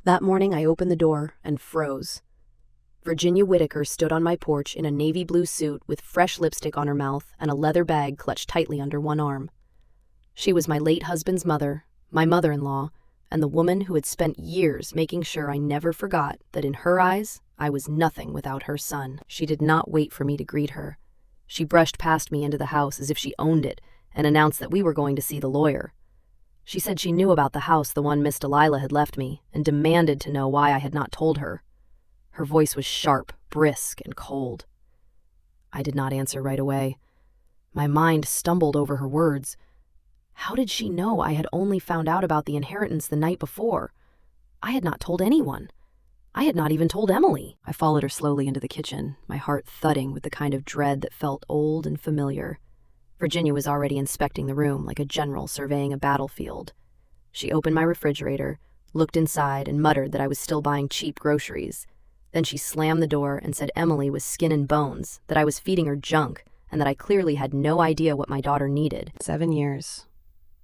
That morning I opened the door and froze. Virginia Whitaker stood on my porch in a navy blue suit with fresh lipstick on her mouth and a leather bag clutched tightly under one arm. She was my late husband's mother, my mother-in-law, and the woman who had spent years making sure I never forgot that in her eyes, I was nothing without her son. She did not wait for me to greet her. She brushed past me into the house as if she owned it and announced that we were going to see the lawyer. She said she knew about the house the one Miss Delilah had left me and demanded to know why I had not told her. Her voice was sharp, brisk, and cold. I did not answer right away. My mind stumbled over her words. How did she know I had only found out about the inheritance the night before? I had not told anyone. I had not even told Emily. I followed her slowly into the kitchen, my heart thudding with the kind of dread that felt old and familiar. Virginia was already inspecting the room like a general surveying a battlefield. She opened my refrigerator, looked inside, and muttered that I was still buying cheap groceries. Then she slammed the door and said Emily was skin and bones, that I was feeding her junk, and that I clearly had no idea what my daughter needed. 7 years.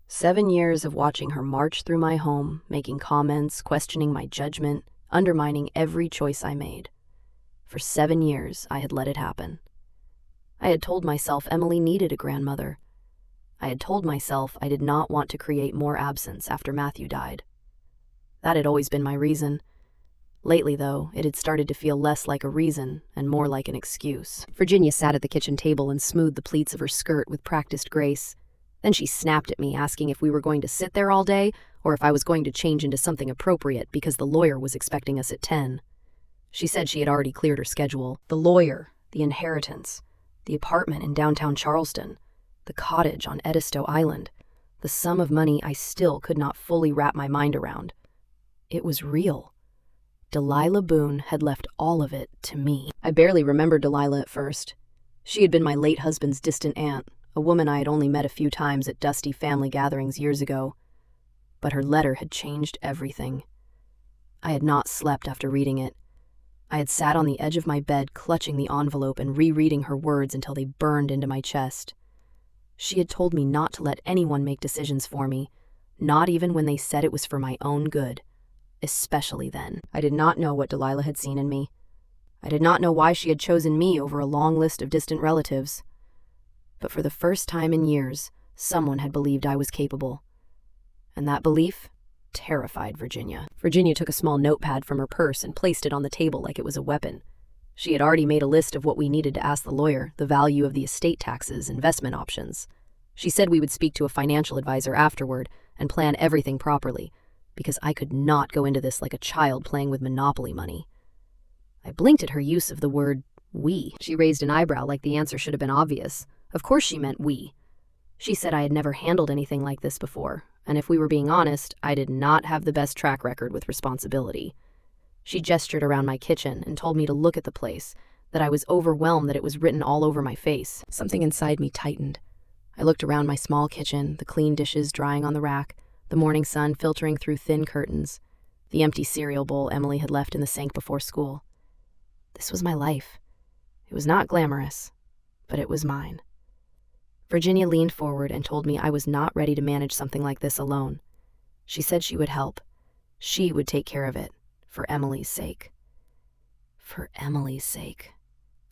7 years of watching her march through my home, making comments, questioning my judgment, undermining every choice I made. For 7 years, I had let it happen. I had told myself Emily needed a grandmother. I had told myself I did not want to create more absence after Matthew died. That had always been my reason. Lately, though, it had started to feel less like a reason and more like an excuse. Virginia sat at the kitchen table and smoothed the pleats of her skirt with practiced grace. Then she snapped at me, asking if we were going to sit there all day or if I was going to change into something appropriate because the lawyer was expecting us at 10. She said she had already cleared her schedule. The lawyer, the inheritance, the apartment in downtown Charleston, the cottage on Edisto Island, the sum of money I still could not fully wrap my mind around. It was real. Delilah Boone had left all of it to me. I barely remembered Delilah at first. She had been my late husband's distant aunt, a woman I had only met a few times at dusty family gatherings years ago. But her letter had changed everything. I had not slept after reading it. I had sat on the edge of my bed clutching the envelope and rereading her words until they burned into my chest. She had told me not to let anyone make decisions for me, not even when they said it was for my own good. Especially then. I did not know what Delilah had seen in me. I did not know why she had chosen me over a long list of distant relatives. But for the first time in years, someone had believed I was capable. And that belief terrified Virginia. Virginia took a small notepad from her purse and placed it on the table like it was a weapon. She had already made a list of what we needed to ask the lawyer, the value of the estate taxes, investment options. She said we would speak to a financial advisor afterward and plan everything properly, because I could not go into this like a child playing with Monopoly money. I blinked at her use of the word we. She raised an eyebrow like the answer should have been obvious. Of course she meant we. She said I had never handled anything like this before, and if we were being honest, I did not have the best track record with responsibility. She gestured around my kitchen and told me to look at the place, that I was overwhelmed that it was written all over my face. Something inside me tightened. I looked around my small kitchen, the clean dishes drying on the rack, the morning sun filtering through thin curtains, the empty cereal bowl Emily had left in the sink before school. This was my life. It was not glamorous, but it was mine. Virginia leaned forward and told me I was not ready to manage something like this alone. She said she would help. She would take care of it, for Emily's sake. For Emily's sake.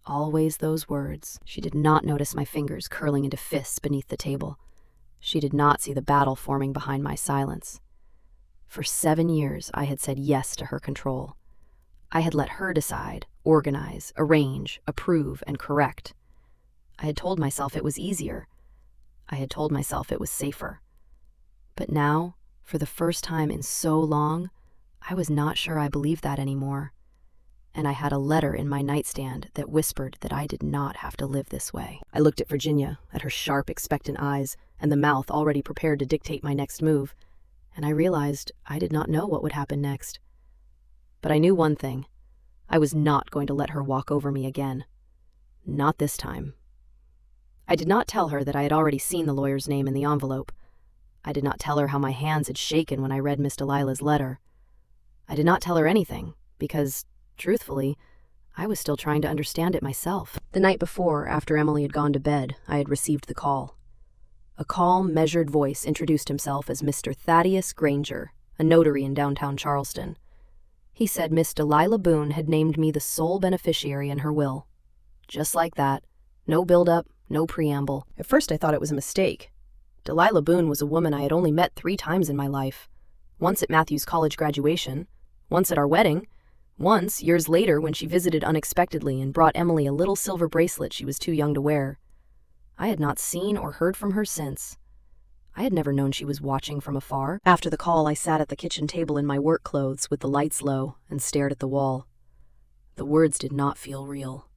Always those words. She did not notice my fingers curling into fists beneath the table. She did not see the battle forming behind my silence. For 7 years, I had said yes to her control. I had let her decide, organize, arrange, approve, and correct. I had told myself it was easier. I had told myself it was safer. But now, for the first time in so long, I was not sure I believed that anymore. And I had a letter in my nightstand that whispered that I did not have to live this way. I looked at Virginia, at her sharp, expectant eyes, and the mouth already prepared to dictate my next move, and I realized I did not know what would happen next. But I knew one thing. I was not going to let her walk over me again. Not this time. I did not tell her that I had already seen the lawyer's name in the envelope. I did not tell her how my hands had shaken when I read Miss Delilah's letter. I did not tell her anything, because, truthfully, I was still trying to understand it myself. The night before, after Emily had gone to bed, I had received the call. A calm, measured voice introduced himself as Mr. Thaddeus Granger, a notary in downtown Charleston. He said Miss Delilah Boone had named me the sole beneficiary in her will. Just like that. No build-up, no preamble. At first I thought it was a mistake. Delilah Boone was a woman I had only met 3 times in my life. Once at Matthew's college graduation, once at our wedding, once, years later, when she visited unexpectedly and brought Emily a little silver bracelet she was too young to wear. I had not seen or heard from her since. I had never known she was watching from afar. After the call, I sat at the kitchen table in my work clothes with the lights low and stared at the wall. The words did not feel real.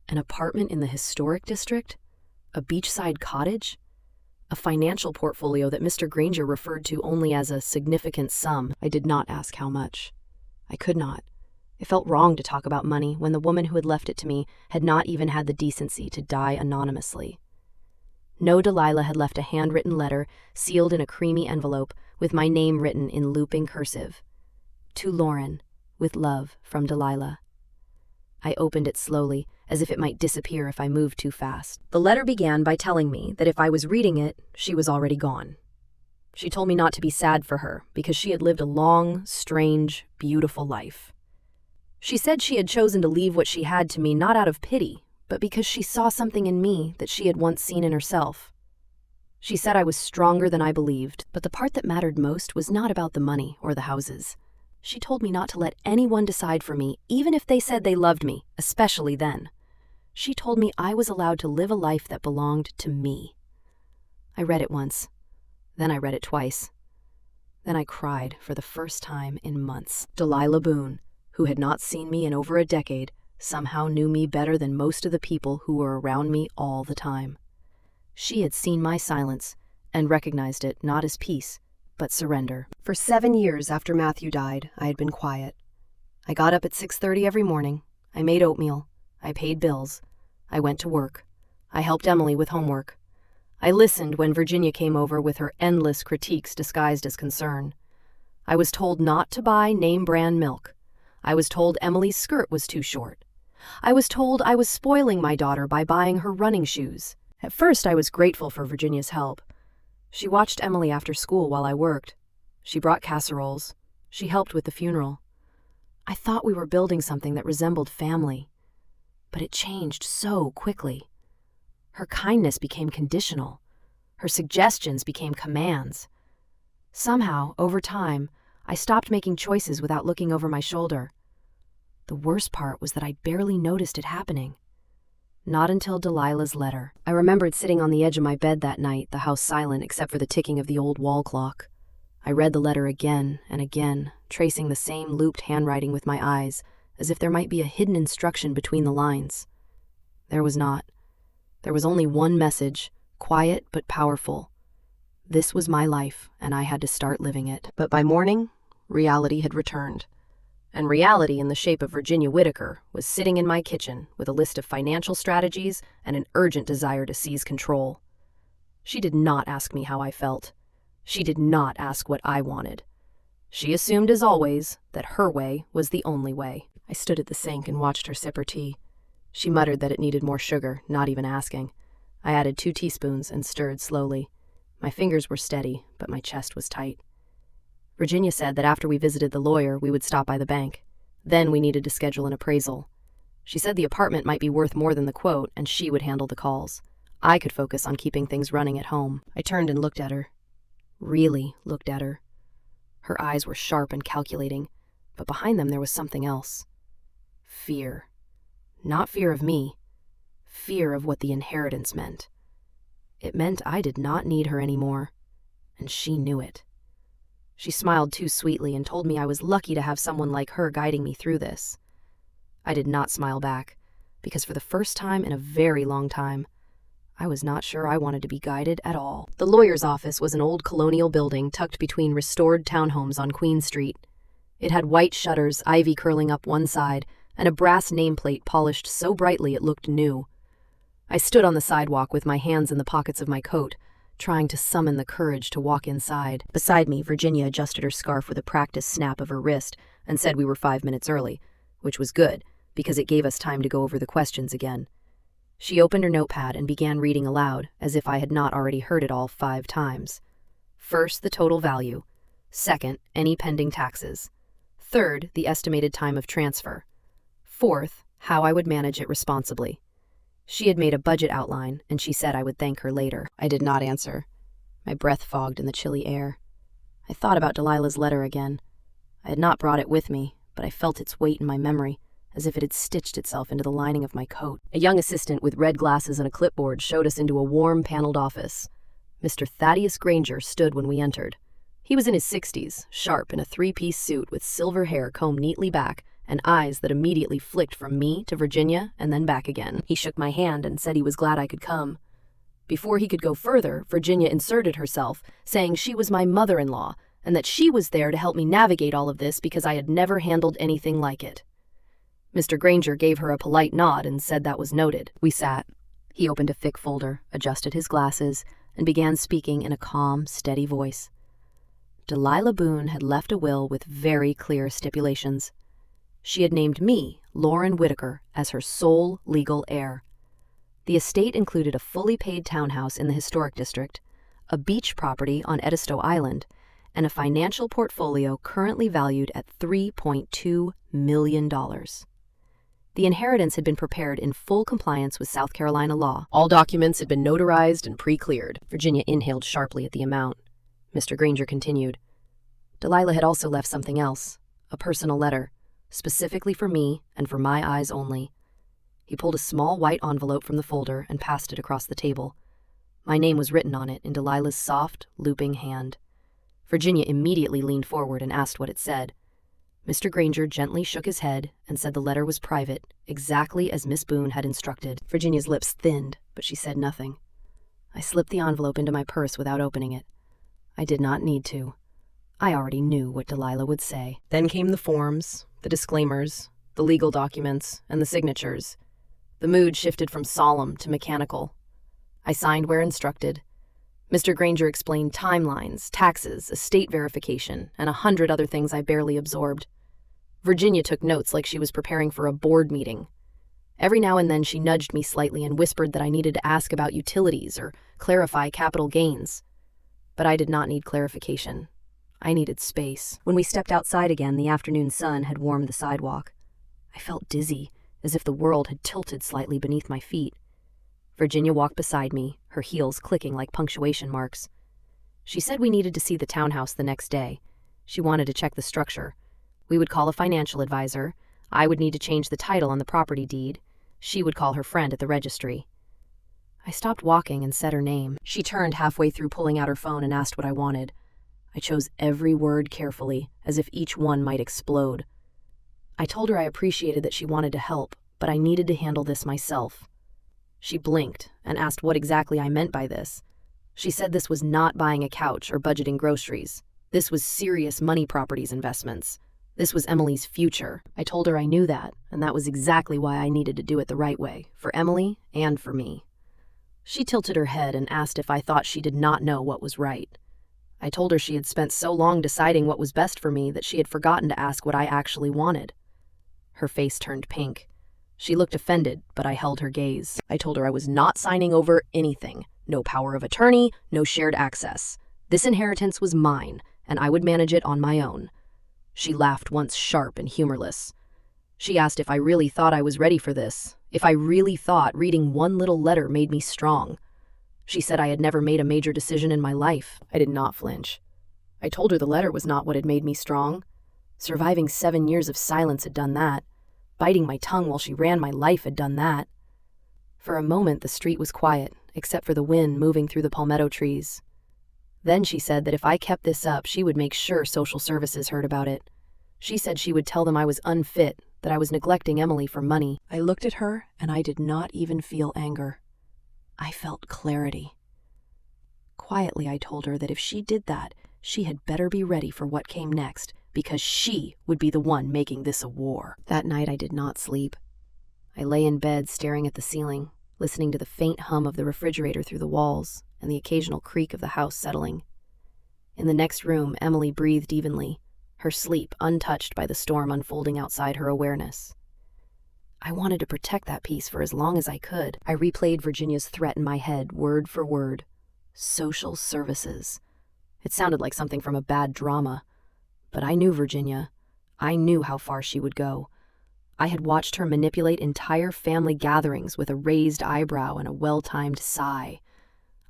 An apartment in the historic district? A beachside cottage? A financial portfolio that Mr. Granger referred to only as a significant sum. I did not ask how much. I could not. It felt wrong to talk about money when the woman who had left it to me had not even had the decency to die anonymously. No, Delilah had left a handwritten letter sealed in a creamy envelope with my name written in looping cursive. To Lauren, with love, from Delilah. I opened it slowly, as if it might disappear if I moved too fast. The letter began by telling me that if I was reading it, she was already gone. She told me not to be sad for her, because she had lived a long, strange, beautiful life. She said she had chosen to leave what she had to me not out of pity, but because she saw something in me that she had once seen in herself. She said I was stronger than I believed, but the part that mattered most was not about the money or the houses. She told me not to let anyone decide for me, even if they said they loved me, especially then. She told me I was allowed to live a life that belonged to me. I read it once. Then I read it twice. Then I cried for the first time in months. Delilah Boone, who had not seen me in over a decade, somehow knew me better than most of the people who were around me all the time. She had seen my silence and recognized it not as peace, but surrender. For 7 years after Matthew died, I had been quiet. I got up at 6:30 every morning. I made oatmeal. I paid bills. I went to work. I helped Emily with homework. I listened when Virginia came over with her endless critiques disguised as concern. I was told not to buy name-brand milk. I was told Emily's skirt was too short. I was told I was spoiling my daughter by buying her running shoes. At first, I was grateful for Virginia's help. She watched Emily after school while I worked. She brought casseroles. She helped with the funeral. I thought we were building something that resembled family. But it changed so quickly. Her kindness became conditional. Her suggestions became commands. Somehow, over time, I stopped making choices without looking over my shoulder. The worst part was that I barely noticed it happening. Not until Delilah's letter. I remembered sitting on the edge of my bed that night, the house silent except for the ticking of the old wall clock. I read the letter again and again, tracing the same looped handwriting with my eyes, as if there might be a hidden instruction between the lines. There was not. There was only one message, quiet but powerful. This was my life, and I had to start living it. But by morning, reality had returned. And reality, in the shape of Virginia Whittaker, was sitting in my kitchen with a list of financial strategies and an urgent desire to seize control. She did not ask me how I felt. She did not ask what I wanted. She assumed, as always, that her way was the only way. I stood at the sink and watched her sip her tea. She muttered that it needed more sugar, not even asking. I added 2 teaspoons and stirred slowly. My fingers were steady, but my chest was tight. Virginia said that after we visited the lawyer, we would stop by the bank. Then we needed to schedule an appraisal. She said the apartment might be worth more than the quote, and she would handle the calls. I could focus on keeping things running at home. I turned and looked at her. Really looked at her. Her eyes were sharp and calculating, but behind them there was something else. Fear. Not fear of me. Fear of what the inheritance meant. It meant I did not need her anymore, and she knew it. She smiled too sweetly and told me I was lucky to have someone like her guiding me through this. I did not smile back, because for the first time in a very long time, I was not sure I wanted to be guided at all. The lawyer's office was an old colonial building tucked between restored townhomes on Queen Street. It had white shutters, ivy curling up one side, and a brass nameplate polished so brightly it looked new. I stood on the sidewalk with my hands in the pockets of my coat, trying to summon the courage to walk inside. Beside me, Virginia adjusted her scarf with a practiced snap of her wrist and said we were 5 minutes early, which was good, because it gave us time to go over the questions again. She opened her notepad and began reading aloud, as if I had not already heard it all 5 times. First, the total value. Second, any pending taxes. Third, the estimated time of transfer. Fourth, how I would manage it responsibly. She had made a budget outline, and she said I would thank her later. I did not answer. My breath fogged in the chilly air. I thought about Delilah's letter again. I had not brought it with me, but I felt its weight in my memory, as if it had stitched itself into the lining of my coat. A young assistant with red glasses and a clipboard showed us into a warm, paneled office. Mr. Thaddeus Granger stood when we entered. He was in his 60s, sharp in a three-piece suit with silver hair combed neatly back and eyes that immediately flicked from me to Virginia and then back again. He shook my hand and said he was glad I could come. Before he could go further, Virginia inserted herself, saying she was my mother-in-law and that she was there to help me navigate all of this because I had never handled anything like it. Mr. Granger gave her a polite nod and said that was noted. We sat. He opened a thick folder, adjusted his glasses, and began speaking in a calm, steady voice. Delilah Boone had left a will with very clear stipulations. She had named me, Lauren Whitaker, as her sole legal heir. The estate included a fully paid townhouse in the historic district, a beach property on Edisto Island, and a financial portfolio currently valued at $3.2 million. The inheritance had been prepared in full compliance with South Carolina law. All documents had been notarized and pre-cleared. Virginia inhaled sharply at the amount. Mr. Granger continued. Delilah had also left something else, a personal letter, specifically for me and for my eyes only. He pulled a small white envelope from the folder and passed it across the table. My name was written on it in Delilah's soft, looping hand. Virginia immediately leaned forward and asked what it said. Mr. Granger gently shook his head and said the letter was private, exactly as Miss Boone had instructed. Virginia's lips thinned, but she said nothing. I slipped the envelope into my purse without opening it. I did not need to. I already knew what Delilah would say. Then came the forms, the disclaimers, the legal documents, and the signatures. The mood shifted from solemn to mechanical. I signed where instructed. Mr. Granger explained timelines, taxes, estate verification, and 100 other things I barely absorbed. Virginia took notes like she was preparing for a board meeting. Every now and then she nudged me slightly and whispered that I needed to ask about utilities or clarify capital gains. But I did not need clarification. I needed space. When we stepped outside again, the afternoon sun had warmed the sidewalk. I felt dizzy, as if the world had tilted slightly beneath my feet. Virginia walked beside me, her heels clicking like punctuation marks. She said we needed to see the townhouse the next day. She wanted to check the structure. We would call a financial advisor. I would need to change the title on the property deed. She would call her friend at the registry. I stopped walking and said her name. She turned halfway through pulling out her phone and asked what I wanted. I chose every word carefully, as if each one might explode. I told her I appreciated that she wanted to help, but I needed to handle this myself. She blinked and asked what exactly I meant by this. She said this was not buying a couch or budgeting groceries. This was serious money properties investments. This was Emily's future. I told her I knew that, and that was exactly why I needed to do it the right way, for Emily and for me. She tilted her head and asked if I thought she did not know what was right. I told her she had spent so long deciding what was best for me that she had forgotten to ask what I actually wanted. Her face turned pink. She looked offended, but I held her gaze. I told her I was not signing over anything. No power of attorney, no shared access. This inheritance was mine, and I would manage it on my own. She laughed once sharp and humorless. She asked if I really thought I was ready for this, if I really thought reading one little letter made me strong. She said I had never made a major decision in my life. I did not flinch. I told her the letter was not what had made me strong. Surviving 7 years of silence had done that. Biting my tongue while she ran my life had done that. For a moment the street was quiet, except for the wind moving through the palmetto trees. Then she said that if I kept this up, she would make sure social services heard about it. She said she would tell them I was unfit, that I was neglecting Emily for money. I looked at her, and I did not even feel anger. I felt clarity. Quietly, I told her that if she did that, she had better be ready for what came next, because she would be the one making this a war. That night I did not sleep. I lay in bed staring at the ceiling, listening to the faint hum of the refrigerator through the walls and the occasional creak of the house settling. In the next room, Emily breathed evenly, her sleep untouched by the storm unfolding outside her awareness. I wanted to protect that peace for as long as I could. I replayed Virginia's threat in my head, word for word. Social services. It sounded like something from a bad drama. But I knew Virginia. I knew how far she would go. I had watched her manipulate entire family gatherings with a raised eyebrow and a well-timed sigh.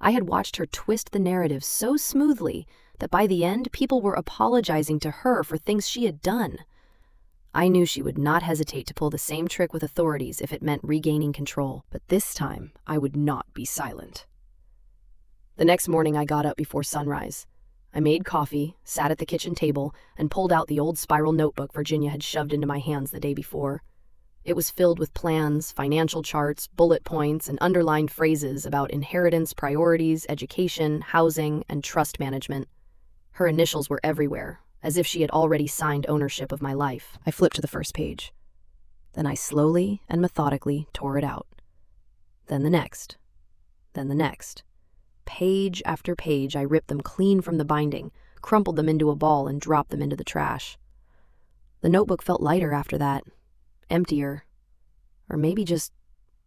I had watched her twist the narrative so smoothly that by the end, people were apologizing to her for things she had done. I knew she would not hesitate to pull the same trick with authorities if it meant regaining control, but this time I would not be silent. The next morning I got up before sunrise. I made coffee, sat at the kitchen table, and pulled out the old spiral notebook Virginia had shoved into my hands the day before. It was filled with plans, financial charts, bullet points, and underlined phrases about inheritance, priorities, education, housing, and trust management. Her initials were everywhere, as if she had already signed ownership of my life. I flipped to the first page. Then I slowly and methodically tore it out. Then the next. Then the next. Page after page, I ripped them clean from the binding, crumpled them into a ball, and dropped them into the trash. The notebook felt lighter after that, emptier, or maybe just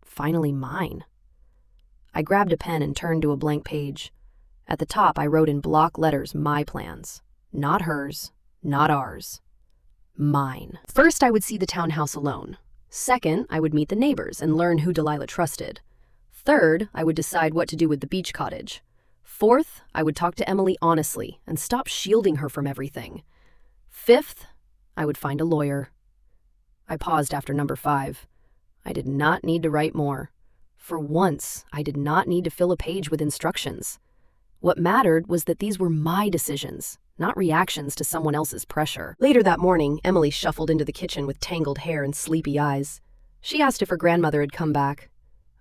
finally mine. I grabbed a pen and turned to a blank page. At the top, I wrote in block letters my plans. Not hers, not ours. Mine. First, I would see the townhouse alone. Second, I would meet the neighbors and learn who Delilah trusted. Third, I would decide what to do with the beach cottage. Fourth, I would talk to Emily honestly and stop shielding her from everything. Fifth, I would find a lawyer. I paused after number 5. I did not need to write more. For once, I did not need to fill a page with instructions. What mattered was that these were my decisions, not reactions to someone else's pressure. Later that morning, Emily shuffled into the kitchen with tangled hair and sleepy eyes. She asked if her grandmother had come back.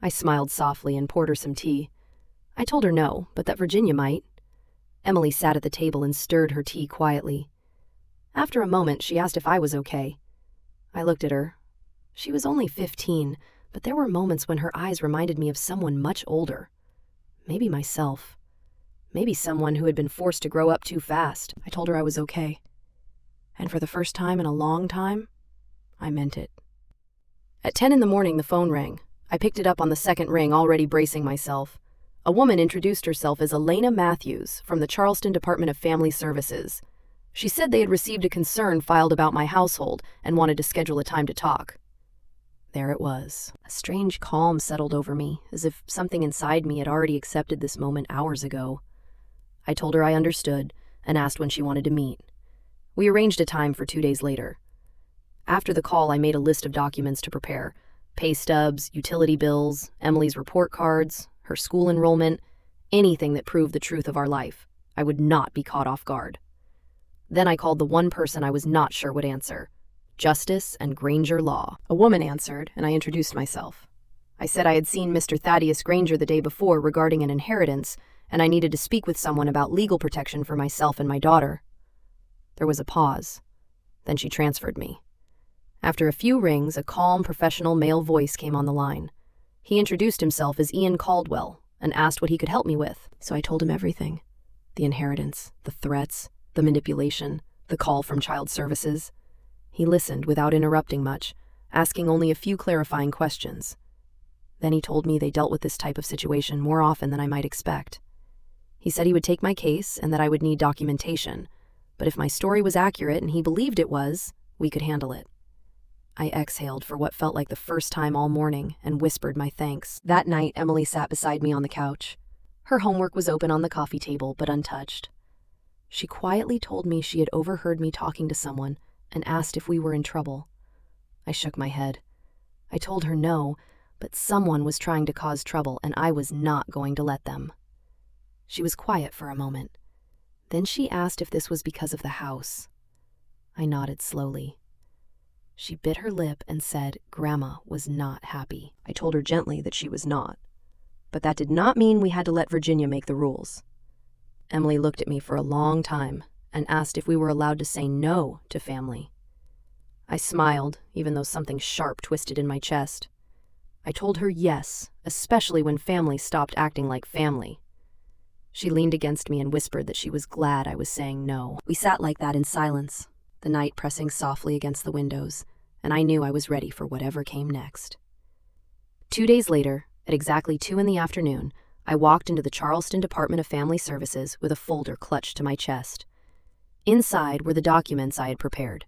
I smiled softly and poured her some tea. I told her no, but that Virginia might. Emily sat at the table and stirred her tea quietly. After a moment, she asked if I was okay. I looked at her. She was only 15, but there were moments when her eyes reminded me of someone much older. Maybe myself. Maybe someone who had been forced to grow up too fast. I told her I was okay. And for the first time in a long time, I meant it. At 10 in the morning, the phone rang. I picked it up on the second ring, already bracing myself. A woman introduced herself as Elena Matthews from the Charleston Department of Family Services. She said they had received a concern filed about my household and wanted to schedule a time to talk. There it was. A strange calm settled over me, as if something inside me had already accepted this moment hours ago. I told her I understood and asked when she wanted to meet. We arranged a time for 2 days later. After the call, I made a list of documents to prepare. Pay stubs, utility bills, Emily's report cards, her school enrollment, anything that proved the truth of our life. I would not be caught off guard. Then I called the one person I was not sure would answer. Justice and Granger Law. A woman answered, and I introduced myself. I said I had seen Mr. Thaddeus Granger the day before regarding an inheritance, and I needed to speak with someone about legal protection for myself and my daughter. There was a pause. Then she transferred me. After a few rings, a calm, professional male voice came on the line. He introduced himself as Ian Caldwell and asked what he could help me with. So I told him everything. The inheritance, the threats, the manipulation, the call from child services. He listened without interrupting much, asking only a few clarifying questions. Then he told me they dealt with this type of situation more often than I might expect. He said he would take my case and that I would need documentation, but if my story was accurate and he believed it was, we could handle it. I exhaled for what felt like the first time all morning and whispered my thanks. That night, Emily sat beside me on the couch. Her homework was open on the coffee table, but untouched. She quietly told me she had overheard me talking to someone and asked if we were in trouble. I shook my head. I told her no, but someone was trying to cause trouble and I was not going to let them. She was quiet for a moment. Then she asked if this was because of the house. I nodded slowly. She bit her lip and said Grandma was not happy. I told her gently that she was not. But that did not mean we had to let Virginia make the rules. Emily looked at me for a long time and asked if we were allowed to say no to family. I smiled, even though something sharp twisted in my chest. I told her yes, especially when family stopped acting like family. She leaned against me and whispered that she was glad I was saying no. We sat like that in silence, the night pressing softly against the windows, and I knew I was ready for whatever came next. 2 days later, at exactly 2 in the afternoon, I walked into the Charleston Department of Family Services with a folder clutched to my chest. Inside were the documents I had prepared,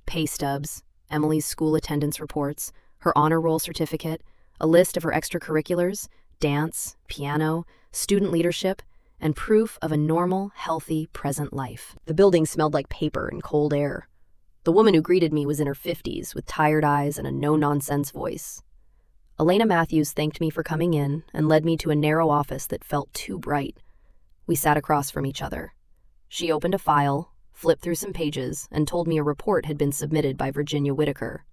Pay stubs, Emily's school attendance reports, her honor roll certificate, a list of her extracurriculars, dance, piano, student leadership, and proof of a normal, healthy, present life. The building smelled like paper and cold air. The woman who greeted me was in her 50s, with tired eyes and a no-nonsense voice. Elena Matthews thanked me for coming in and led me to a narrow office that felt too bright. We sat across from each other. She opened a file, flipped through some pages, and told me a report had been submitted by Virginia Whitaker.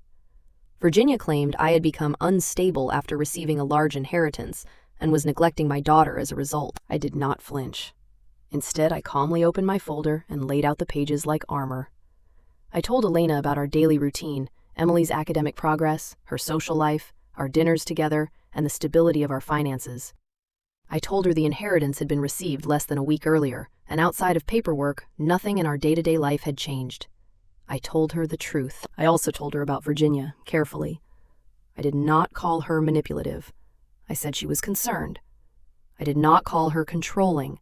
Virginia claimed I had become unstable after receiving a large inheritance and was neglecting my daughter as a result. I did not flinch. Instead, I calmly opened my folder and laid out the pages like armor. I told Elena about our daily routine, Emily's academic progress, her social life, our dinners together, and the stability of our finances. I told her the inheritance had been received less than a week earlier, and outside of paperwork, nothing in our day-to-day life had changed. I told her the truth. I also told her about Virginia, carefully. I did not call her manipulative. I said she was concerned. I did not call her controlling.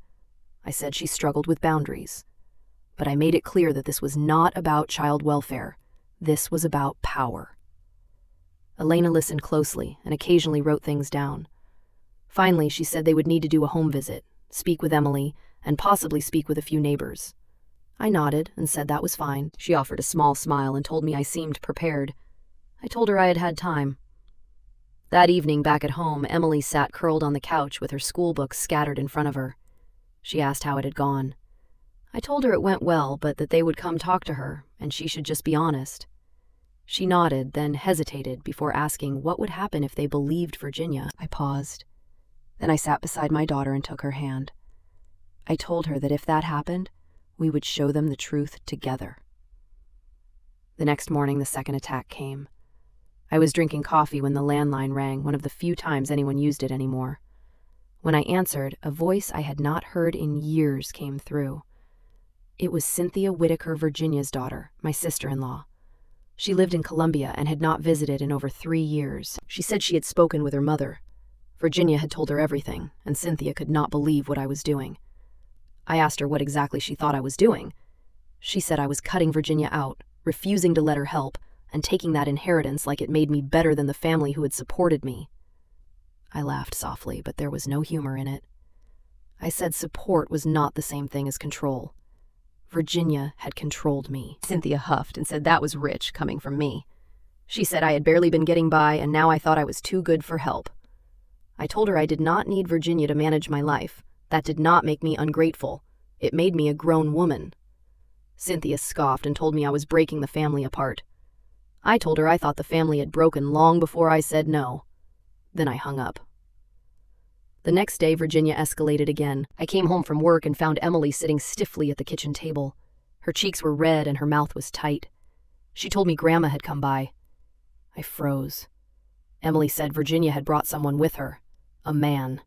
I said she struggled with boundaries. But I made it clear that this was not about child welfare. This was about power. Elena listened closely and occasionally wrote things down. Finally, she said they would need to do a home visit, speak with Emily, and possibly speak with a few neighbors. I nodded and said that was fine. She offered a small smile and told me I seemed prepared. I told her I had had time. That evening, back at home, Emily sat curled on the couch with her school books scattered in front of her. She asked how it had gone. I told her it went well, but that they would come talk to her, and she should just be honest. She nodded, then hesitated before asking what would happen if they believed Virginia. I paused. Then I sat beside my daughter and took her hand. I told her that if that happened, we would show them the truth together. The next morning, the second attack came. I was drinking coffee when the landline rang, one of the few times anyone used it anymore. When I answered, a voice I had not heard in years came through. It was Cynthia Whitaker, Virginia's daughter, my sister-in-law. She lived in Columbia and had not visited in over 3 years. She said she had spoken with her mother. Virginia had told her everything, and Cynthia could not believe what I was doing. I asked her what exactly she thought I was doing. She said I was cutting Virginia out, refusing to let her help, and taking that inheritance like it made me better than the family who had supported me. I laughed softly, but there was no humor in it. I said support was not the same thing as control. Virginia had controlled me. Cynthia huffed and said that was rich, coming from me. She said I had barely been getting by, and now I thought I was too good for help. I told her I did not need Virginia to manage my life. That did not make me ungrateful. It made me a grown woman. Cynthia scoffed and told me I was breaking the family apart. I told her I thought the family had broken long before I said no. Then I hung up. The next day, Virginia escalated again. I came home from work and found Emily sitting stiffly at the kitchen table. Her cheeks were red and her mouth was tight. She told me Grandma had come by. I froze. Emily said Virginia had brought someone with her. A man.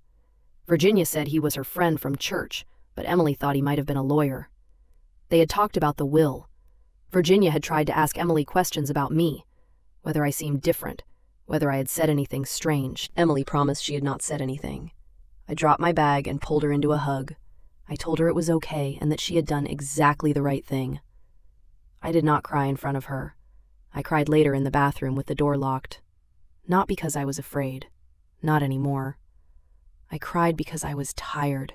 Virginia said he was her friend from church, but Emily thought he might have been a lawyer. They had talked about the will. Virginia had tried to ask Emily questions about me, whether I seemed different, whether I had said anything strange. Emily promised she had not said anything. I dropped my bag and pulled her into a hug. I told her it was okay and that she had done exactly the right thing. I did not cry in front of her. I cried later in the bathroom with the door locked. Not because I was afraid. Not anymore. I cried because I was tired.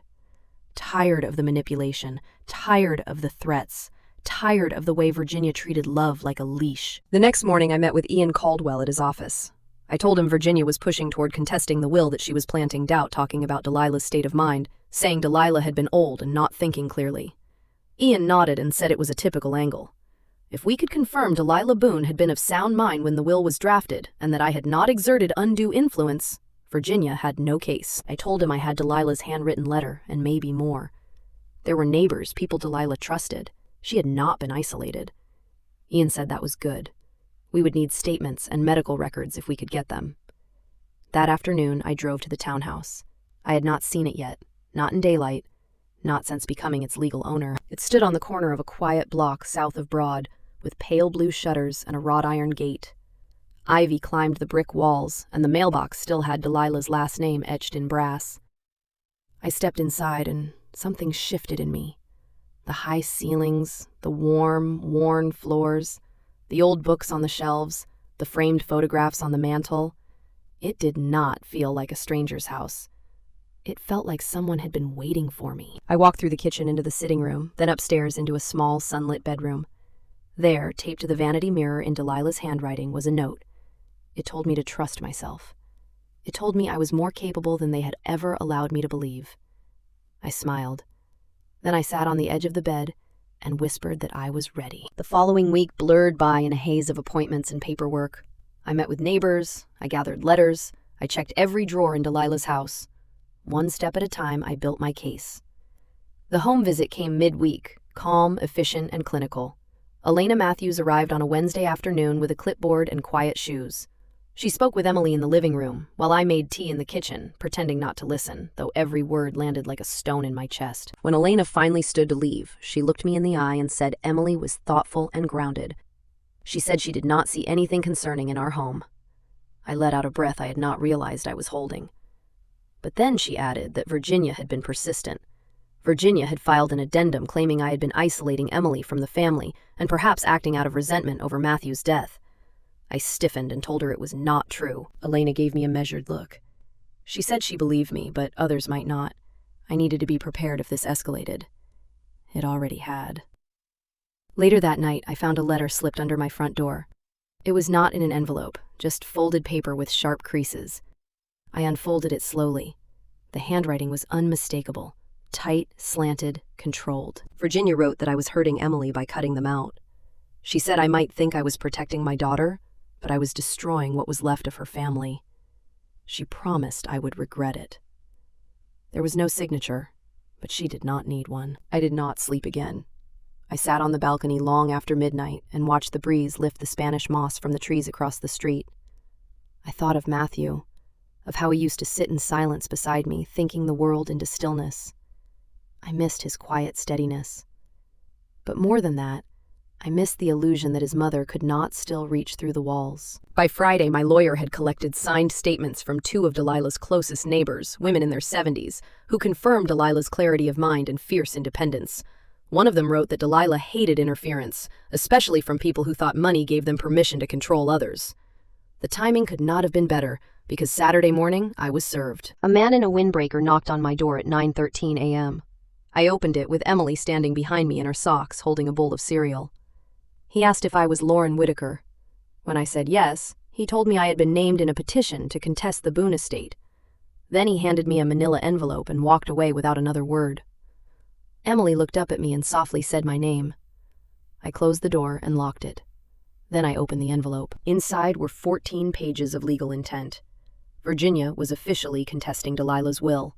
Tired of the manipulation. Tired of the threats. Tired of the way Virginia treated love like a leash. The next morning, I met with Ian Caldwell at his office. I told him Virginia was pushing toward contesting the will, that she was planting doubt, talking about Delilah's state of mind, saying Delilah had been old and not thinking clearly. Ian nodded and said it was a typical angle. If we could confirm Delilah Boone had been of sound mind when the will was drafted, and that I had not exerted undue influence, Virginia had no case. I told him I had Delilah's handwritten letter, and maybe more. There were neighbors, people Delilah trusted. She had not been isolated. Ian said that was good. We would need statements and medical records if we could get them. That afternoon, I drove to the townhouse. I had not seen it yet, not in daylight, not since becoming its legal owner. It stood on the corner of a quiet block south of Broad, with pale blue shutters and a wrought iron gate. Ivy climbed the brick walls, and the mailbox still had Delilah's last name etched in brass. I stepped inside, and something shifted in me. The high ceilings, the warm, worn floors, The old books on the shelves, the framed photographs on the mantel. It did not feel like a stranger's house. It felt like someone had been waiting for me. I walked through the kitchen into the sitting room, then upstairs into a small, sunlit bedroom. There, taped to the vanity mirror in Delilah's handwriting, was a note. It told me to trust myself. It told me I was more capable than they had ever allowed me to believe. I smiled. Then I sat on the edge of the bed and whispered that I was ready. The following week blurred by in a haze of appointments and paperwork. I met with neighbors, I gathered letters, I checked every drawer in Delilah's house. One step at a time, I built my case. The home visit came midweek, calm, efficient, and clinical. Elena Matthews arrived on a Wednesday afternoon with a clipboard and quiet shoes. She spoke with Emily in the living room, while I made tea in the kitchen, pretending not to listen, though every word landed like a stone in my chest. When Elena finally stood to leave, she looked me in the eye and said Emily was thoughtful and grounded. She said she did not see anything concerning in our home. I let out a breath I had not realized I was holding. But then she added that Virginia had been persistent. Virginia had filed an addendum claiming I had been isolating Emily from the family and perhaps acting out of resentment over Matthew's death. I stiffened and told her it was not true. Elena gave me a measured look. She said she believed me, but others might not. I needed to be prepared if this escalated. It already had. Later that night, I found a letter slipped under my front door. It was not in an envelope, just folded paper with sharp creases. I unfolded it slowly. The handwriting was unmistakable, tight, slanted, controlled. Virginia wrote that I was hurting Emily by cutting them out. She said I might think I was protecting my daughter, but I was destroying what was left of her family. She promised I would regret it. There was no signature, but she did not need one. I did not sleep again. I sat on the balcony long after midnight and watched the breeze lift the Spanish moss from the trees across the street. I thought of Matthew, of how he used to sit in silence beside me, thinking the world into stillness. I missed his quiet steadiness. But more than that, I missed the illusion that his mother could not still reach through the walls. By Friday, my lawyer had collected signed statements from two of Delilah's closest neighbors, women in their 70s, who confirmed Delilah's clarity of mind and fierce independence. One of them wrote that Delilah hated interference, especially from people who thought money gave them permission to control others. The timing could not have been better, because Saturday morning, I was served. A man in a windbreaker knocked on my door at 9:13 a.m. I opened it with Emily standing behind me in her socks, holding a bowl of cereal. He asked if I was Lauren Whitaker. When I said yes, he told me I had been named in a petition to contest the Boone estate. Then he handed me a manila envelope and walked away without another word. Emily looked up at me and softly said my name. I closed the door and locked it. Then I opened the envelope. Inside were 14 pages of legal intent. Virginia was officially contesting Delilah's will.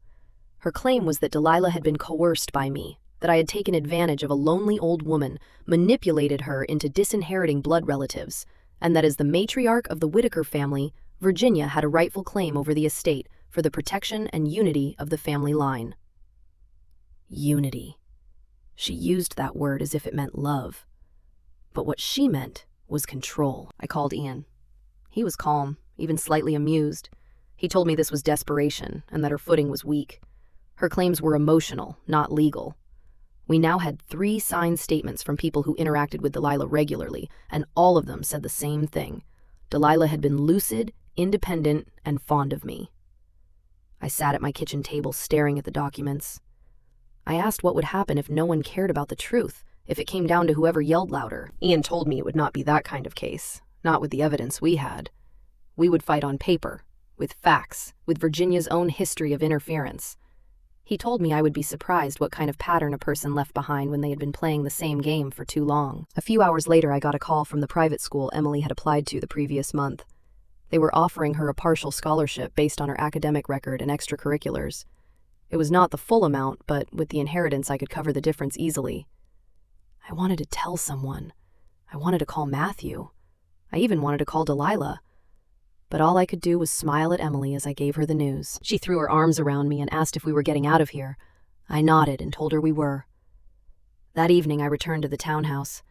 Her claim was that Delilah had been coerced by me, that I had taken advantage of a lonely old woman, manipulated her into disinheriting blood relatives, and that as the matriarch of the Whitaker family, Virginia had a rightful claim over the estate for the protection and unity of the family line. Unity. She used that word as if it meant love. But what she meant was control. I called Ian. He was calm, even slightly amused. He told me this was desperation and that her footing was weak. Her claims were emotional, not legal. We now had 3 signed statements from people who interacted with Delilah regularly, and all of them said the same thing. Delilah had been lucid, independent, and fond of me. I sat at my kitchen table staring at the documents. I asked what would happen if no one cared about the truth, if it came down to whoever yelled louder. Ian told me it would not be that kind of case, not with the evidence we had. We would fight on paper, with facts, with Virginia's own history of interference. He told me I would be surprised what kind of pattern a person left behind when they had been playing the same game for too long. A few hours later, I got a call from the private school Emily had applied to the previous month. They were offering her a partial scholarship based on her academic record and extracurriculars. It was not the full amount, but with the inheritance I could cover the difference easily. I wanted to tell someone. I wanted to call Matthew. I even wanted to call Delilah. But all I could do was smile at Emily as I gave her the news. She threw her arms around me and asked if we were getting out of here. I nodded and told her we were. That evening I returned to the townhouse.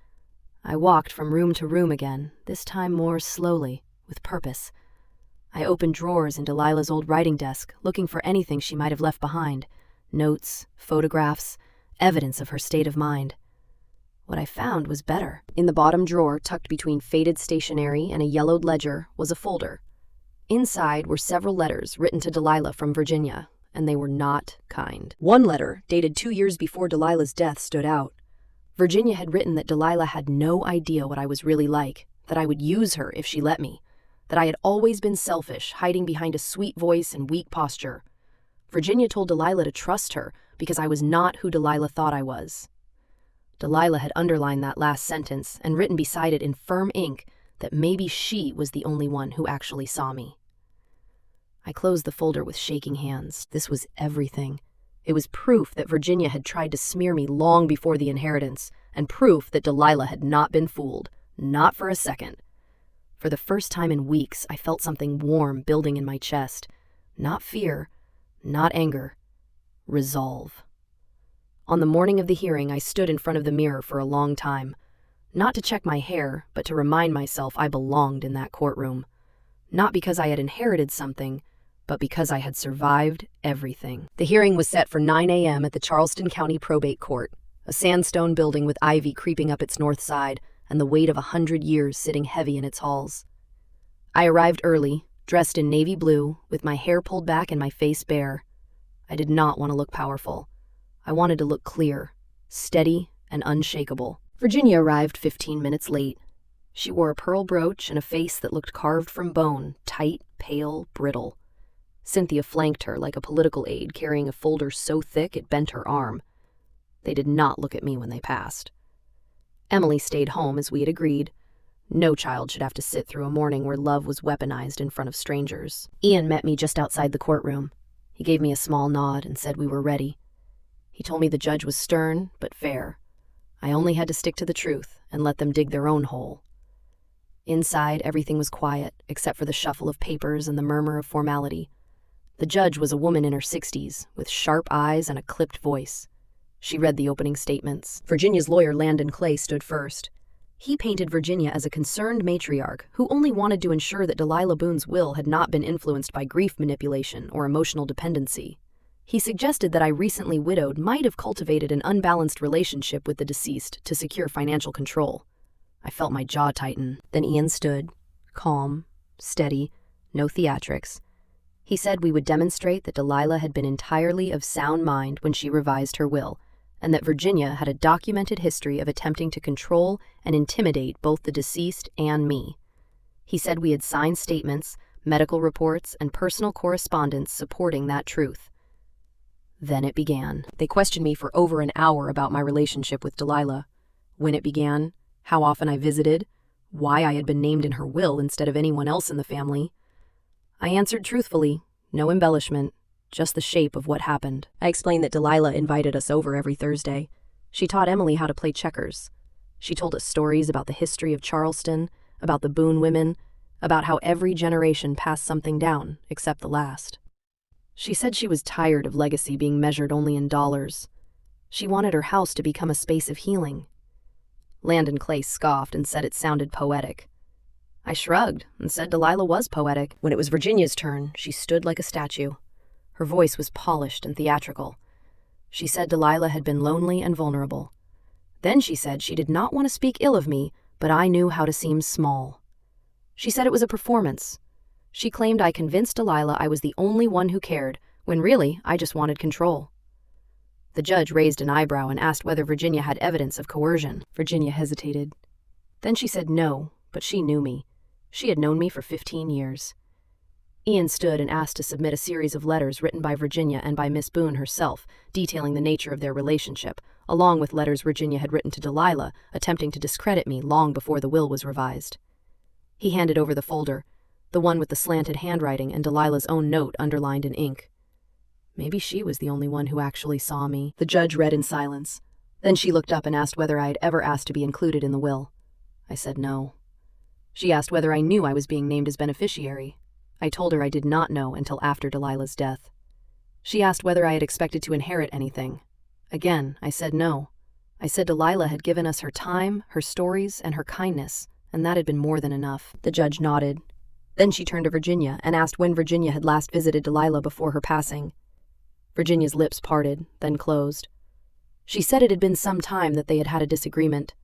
I walked from room to room again, this time more slowly, with purpose. I opened drawers in Delilah's old writing desk, looking for anything she might have left behind. Notes, photographs, evidence of her state of mind. What I found was better. In the bottom drawer, tucked between faded stationery and a yellowed ledger, was a folder. Inside were several letters written to Delilah from Virginia, and they were not kind. One letter, dated 2 years before Delilah's death, stood out. Virginia had written that Delilah had no idea what I was really like, that I would use her if she let me, that I had always been selfish, hiding behind a sweet voice and weak posture. Virginia told Delilah to trust her because I was not who Delilah thought I was. Delilah had underlined that last sentence and written beside it in firm ink that maybe she was the only one who actually saw me. I closed the folder with shaking hands. This was everything. It was proof that Virginia had tried to smear me long before the inheritance, and proof that Delilah had not been fooled, not for a second. For the first time in weeks, I felt something warm building in my chest. Not fear, not anger, resolve. On the morning of the hearing, I stood in front of the mirror for a long time, not to check my hair, but to remind myself I belonged in that courtroom. Not because I had inherited something, but because I had survived everything. The hearing was set for 9 a.m. at the Charleston County Probate Court, a sandstone building with ivy creeping up its north side and the weight of 100 years sitting heavy in its halls. I arrived early, dressed in navy blue, with my hair pulled back and my face bare. I did not want to look powerful. I wanted to look clear, steady, and unshakable. Virginia arrived 15 minutes late. She wore a pearl brooch and a face that looked carved from bone, tight, pale, brittle. Cynthia flanked her like a political aide carrying a folder so thick it bent her arm. They did not look at me when they passed. Emily stayed home as we had agreed. No child should have to sit through a morning where love was weaponized in front of strangers. Ian met me just outside the courtroom. He gave me a small nod and said we were ready. He told me the judge was stern but fair. I only had to stick to the truth and let them dig their own hole. Inside, everything was quiet, except for the shuffle of papers and the murmur of formality. The judge was a woman in her 60s, with sharp eyes and a clipped voice. She read the opening statements. Virginia's lawyer, Landon Clay, stood first. He painted Virginia as a concerned matriarch who only wanted to ensure that Delilah Boone's will had not been influenced by grief manipulation or emotional dependency. He suggested that I, recently widowed, might have cultivated an unbalanced relationship with the deceased to secure financial control. I felt my jaw tighten. Then Ian stood, calm, steady, no theatrics. He said we would demonstrate that Delilah had been entirely of sound mind when she revised her will, and that Virginia had a documented history of attempting to control and intimidate both the deceased and me. He said we had signed statements, medical reports, and personal correspondence supporting that truth. Then it began. They questioned me for over an hour about my relationship with Delilah, when it began, how often I visited, why I had been named in her will instead of anyone else in the family. I answered truthfully, no embellishment, just the shape of what happened. I explained that Delilah invited us over every Thursday. She taught Emily how to play checkers. She told us stories about the history of Charleston, about the Boone women, about how every generation passed something down, except the last. She said she was tired of legacy being measured only in dollars. She wanted her house to become a space of healing. Landon Clay scoffed and said it sounded poetic. I shrugged and said Delilah was poetic. When it was Virginia's turn, she stood like a statue. Her voice was polished and theatrical. She said Delilah had been lonely and vulnerable. Then she said she did not want to speak ill of me, but I knew how to seem small. She said it was a performance. She claimed I convinced Delilah I was the only one who cared, when really I just wanted control. The judge raised an eyebrow and asked whether Virginia had evidence of coercion. Virginia hesitated. Then she said no, but she knew me. She had known me for 15 years. Ian stood and asked to submit a series of letters written by Virginia and by Miss Boone herself, detailing the nature of their relationship, along with letters Virginia had written to Delilah, attempting to discredit me long before the will was revised. He handed over the folder, the one with the slanted handwriting and Delilah's own note underlined in ink. Maybe she was the only one who actually saw me. The judge read in silence. Then she looked up and asked whether I had ever asked to be included in the will. I said no. She asked whether I knew I was being named as beneficiary. I told her I did not know until after Delilah's death. She asked whether I had expected to inherit anything. Again, I said no. I said Delilah had given us her time, her stories, and her kindness, and that had been more than enough. The judge nodded. Then she turned to Virginia and asked when Virginia had last visited Delilah before her passing. Virginia's lips parted, then closed. She said it had been some time that they had had a disagreement.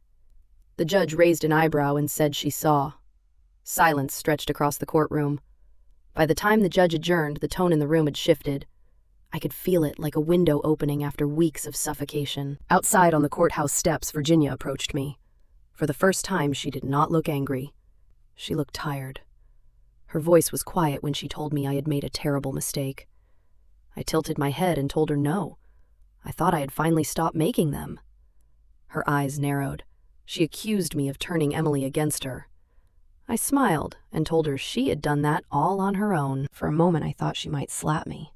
The judge raised an eyebrow and said she saw. Silence stretched across the courtroom. By the time the judge adjourned, the tone in the room had shifted. I could feel it like a window opening after weeks of suffocation. Outside on the courthouse steps, Virginia approached me. For the first time, she did not look angry. She looked tired. Her voice was quiet when she told me I had made a terrible mistake. I tilted my head and told her no. I thought I had finally stopped making them. Her eyes narrowed. She accused me of turning Emily against her. I smiled and told her she had done that all on her own. For a moment, I thought she might slap me.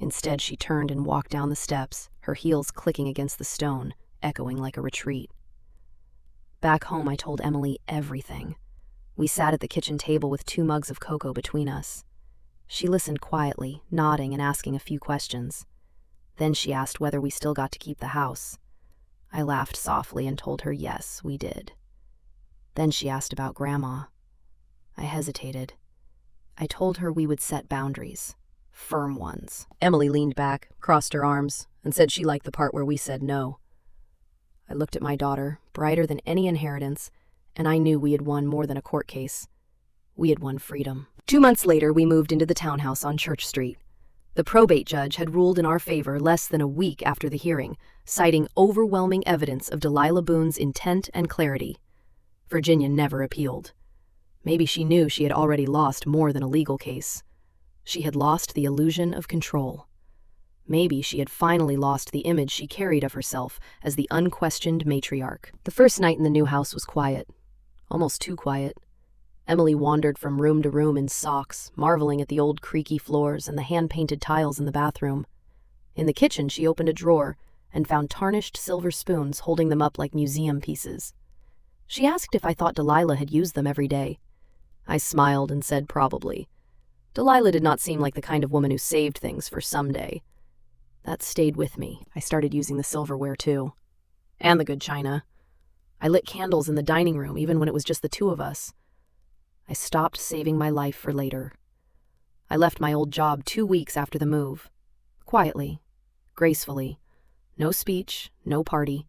Instead, she turned and walked down the steps, her heels clicking against the stone, echoing like a retreat. Back home, I told Emily everything. We sat at the kitchen table with 2 mugs of cocoa between us. She listened quietly, nodding and asking a few questions. Then she asked whether we still got to keep the house. I laughed softly and told her yes, we did. Then she asked about Grandma. I hesitated. I told her we would set boundaries. Firm ones. Emily leaned back, crossed her arms, and said she liked the part where we said no. I looked at my daughter, brighter than any inheritance, and I knew we had won more than a court case. We had won freedom. 2 months later, we moved into the townhouse on Church Street. The probate judge had ruled in our favor less than a week after the hearing, citing overwhelming evidence of Delilah Boone's intent and clarity. Virginia never appealed. Maybe she knew she had already lost more than a legal case. She had lost the illusion of control. Maybe she had finally lost the image she carried of herself as the unquestioned matriarch. The first night in the new house was quiet. Almost too quiet. Emily wandered from room to room in socks, marveling at the old creaky floors and the hand-painted tiles in the bathroom. In the kitchen, she opened a drawer and found tarnished silver spoons, holding them up like museum pieces. She asked if I thought Delilah had used them every day. I smiled and said probably. Delilah did not seem like the kind of woman who saved things for someday. That stayed with me. I started using the silverware too. And the good china. I lit candles in the dining room even when it was just the 2 of us. I stopped saving my life for later. I left my old job 2 weeks after the move. Quietly. Gracefully. No speech, no party.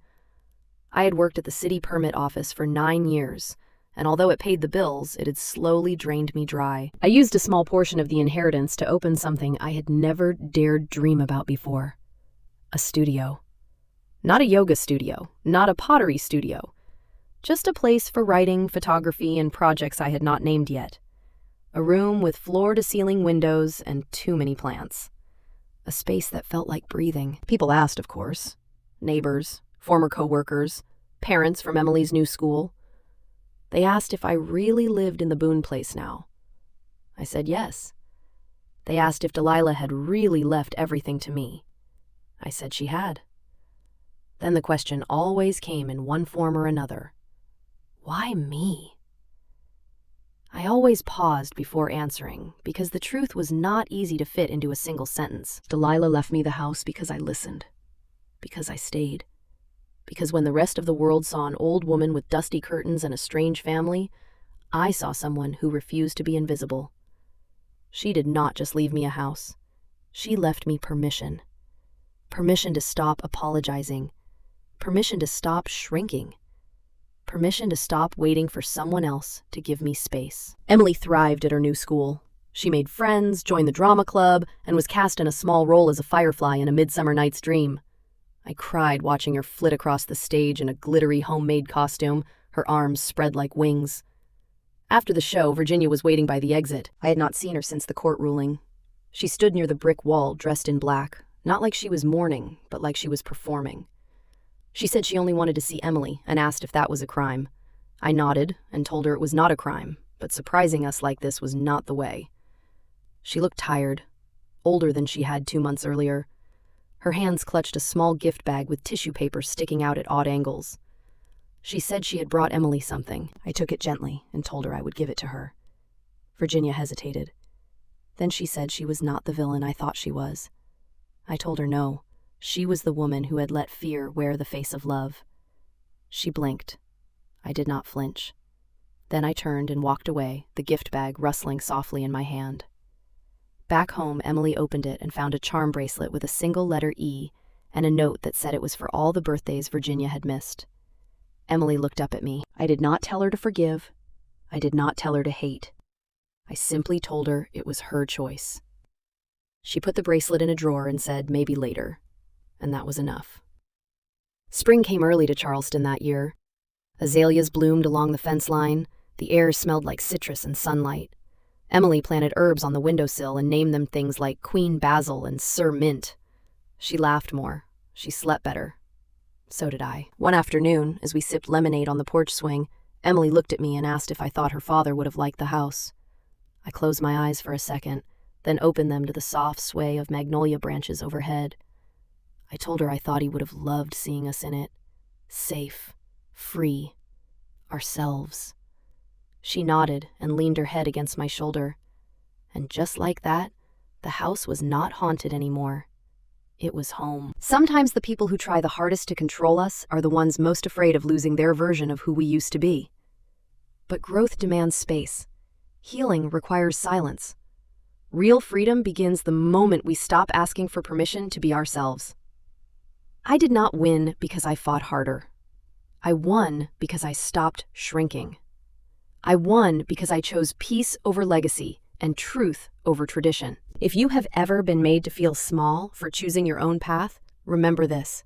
I had worked at the city permit office for 9 years, and although it paid the bills, it had slowly drained me dry. I used a small portion of the inheritance to open something I had never dared dream about before. A studio. Not a yoga studio, not a pottery studio. Just a place for writing, photography, and projects I had not named yet. A room with floor-to-ceiling windows and too many plants. A space that felt like breathing. People asked, of course. Neighbors, former co-workers, parents from Emily's new school. They asked if I really lived in the Boone place now. I said yes. They asked if Delilah had really left everything to me. I said she had. Then the question always came in one form or another. Why me? I always paused before answering because the truth was not easy to fit into a single sentence. Delilah left me the house because I listened, because I stayed. Because when the rest of the world saw an old woman with dusty curtains and a strange family, I saw someone who refused to be invisible. She did not just leave me a house. She left me permission. Permission to stop apologizing. Permission to stop shrinking. Permission to stop waiting for someone else to give me space. Emily thrived at her new school. She made friends, joined the drama club, and was cast in a small role as a firefly in A Midsummer Night's Dream. I cried watching her flit across the stage in a glittery homemade costume, her arms spread like wings. After the show, Virginia was waiting by the exit. I had not seen her since the court ruling. She stood near the brick wall, dressed in black, not like she was mourning, but like she was performing. She said she only wanted to see Emily and asked if that was a crime. I nodded and told her it was not a crime, but surprising us like this was not the way. She looked tired, older than she had 2 months earlier. Her hands clutched a small gift bag with tissue paper sticking out at odd angles. She said she had brought Emily something. I took it gently and told her I would give it to her. Virginia hesitated. Then she said she was not the villain I thought she was. I told her no. She was the woman who had let fear wear the face of love. She blinked. I did not flinch. Then I turned and walked away, the gift bag rustling softly in my hand. Back home, Emily opened it and found a charm bracelet with a single letter E and a note that said it was for all the birthdays Virginia had missed. Emily looked up at me. I did not tell her to forgive. I did not tell her to hate. I simply told her it was her choice. She put the bracelet in a drawer and said, maybe later, and that was enough. Spring came early to Charleston that year. Azaleas bloomed along the fence line. The air smelled like citrus and sunlight. Emily planted herbs on the windowsill and named them things like Queen Basil and Sir Mint. She laughed more. She slept better. So did I. One afternoon, as we sipped lemonade on the porch swing, Emily looked at me and asked if I thought her father would have liked the house. I closed my eyes for a second, then opened them to the soft sway of magnolia branches overhead. I told her I thought he would have loved seeing us in it. Safe, free, ourselves. She nodded and leaned her head against my shoulder. And just like that, the house was not haunted anymore. It was home. Sometimes the people who try the hardest to control us are the ones most afraid of losing their version of who we used to be. But growth demands space. Healing requires silence. Real freedom begins the moment we stop asking for permission to be ourselves. I did not win because I fought harder. I won because I stopped shrinking. I won because I chose peace over legacy and truth over tradition. If you have ever been made to feel small for choosing your own path, remember this.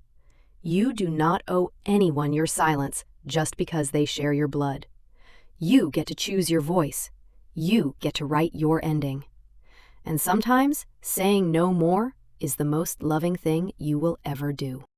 You do not owe anyone your silence just because they share your blood. You get to choose your voice. You get to write your ending. And sometimes saying no more is the most loving thing you will ever do.